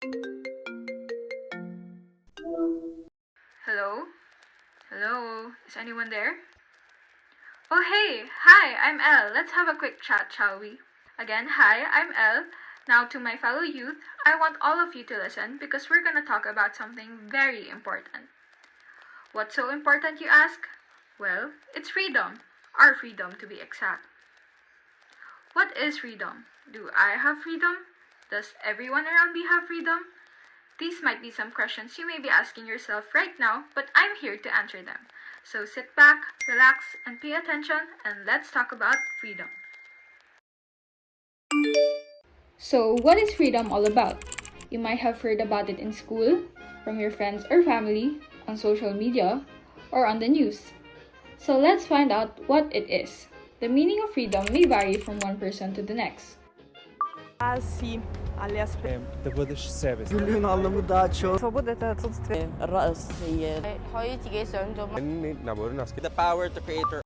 Hello? Hello? Is anyone there? Oh, hey! Hi, I'm Elle. Let's have a quick chat, shall we? Again, hi, I'm Elle. Now, to my fellow youth, I want all of you to listen because we're gonna talk about something very important. What's so important, you ask? Well, it's freedom. Our freedom, to be exact. What is freedom? Do I have freedom? Does everyone around me have freedom? These might be some questions you may be asking yourself right now, but I'm here to answer them. So sit back, relax, and pay attention, and let's talk about freedom. So, what is freedom all about? You might have heard about it in school, from your friends or family, on social media, or on the news. So, let's find out what it is. The meaning of freedom may vary from one person to the next. سيم alias The Buddhist service. Gülün anlamı daha çok. свобода это отсутствие. الرأس هي The power to create your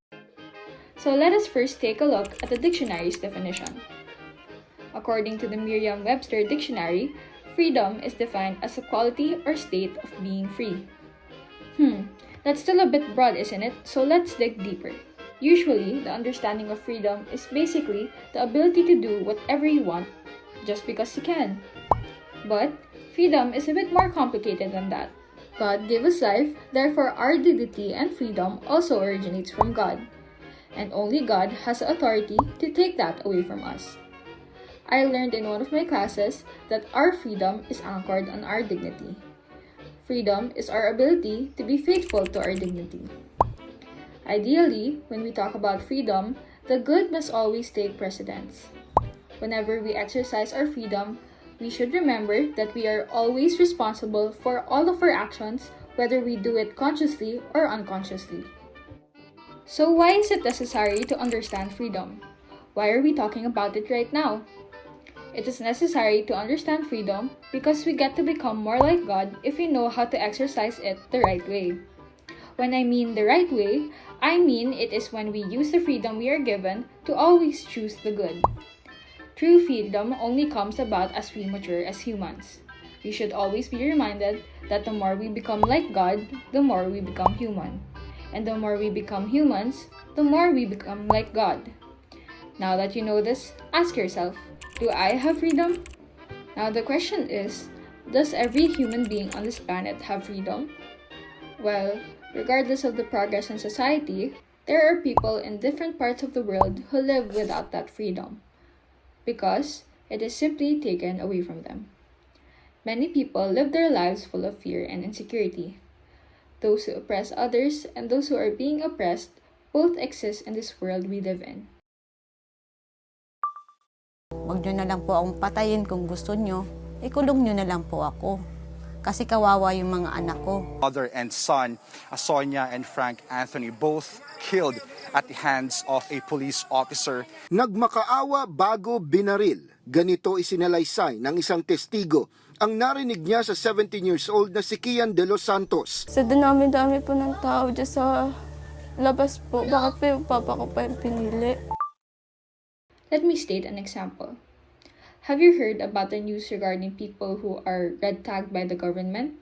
So let us first take a look at the dictionary's definition. According to the Merriam-Webster dictionary, freedom is defined as a quality or state of being free. That's still a bit broad, isn't it? So let's dig deeper. Usually, the understanding of freedom is basically the ability to do whatever you want just because you can. But freedom is a bit more complicated than that. God gave us life, therefore our dignity and freedom also originates from God. And only God has the authority to take that away from us. I learned in one of my classes that our freedom is anchored on our dignity. Freedom is our ability to be faithful to our dignity. Ideally, when we talk about freedom, the good must always take precedence. Whenever we exercise our freedom, we should remember that we are always responsible for all of our actions, whether we do it consciously or unconsciously. So why is it necessary to understand freedom? Why are we talking about it right now? It is necessary to understand freedom because we get to become more like God if we know how to exercise it the right way. When I mean the right way, I mean it is when we use the freedom we are given to always choose the good. True freedom only comes about as we mature as humans. We should always be reminded that the more we become like God, the more we become human. And the more we become humans, the more we become like God. Now that you know this, ask yourself, do I have freedom? Now the question is, does every human being on this planet have freedom? Well, regardless of the progress in society, there are people in different parts of the world who live without that freedom, because it is simply taken away from them. Many people live their lives full of fear and insecurity. Those who oppress others and those who are being oppressed both exist in this world we live in. Huwag nyo na lang po akong patayin kung gusto nyo. Ikulong nyo na lang po ako. Kasi kawawa yung mga anak ko. Mother and son, Sonia and Frank Anthony, both killed at the hands of a police officer. Nagmakaawa bago binaril. Ganito isinalaysay ng isang testigo ang narinig niya sa 17 years old na si Kian de los Santos. Sa dinami-dami po ng tao dyan sa labas po, bakit po yung papa ko pa yung pinili? Let me state an example. Have you heard about the news regarding people who are red tagged by the government?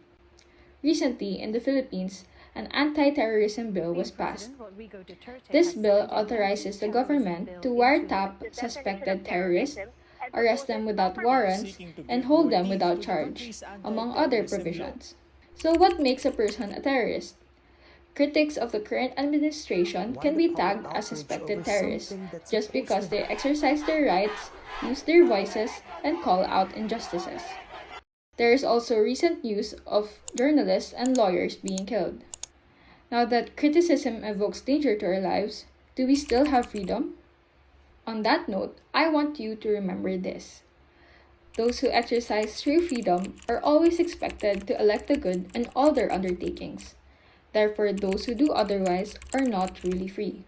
Recently, in the Philippines, an anti-terrorism bill was passed. This bill authorizes the government to wiretap suspected terrorists, arrest them without warrants, and hold them without charge, among other provisions. So what makes a person a terrorist? Critics of the current administration can be tagged as suspected terrorists just because they exercise their rights, use their voices, and call out injustices. There is also recent news of journalists and lawyers being killed. Now that criticism evokes danger to our lives, do we still have freedom? On that note, I want you to remember this. Those who exercise true freedom are always expected to elect the good in all their undertakings. Therefore, those who do otherwise are not truly free.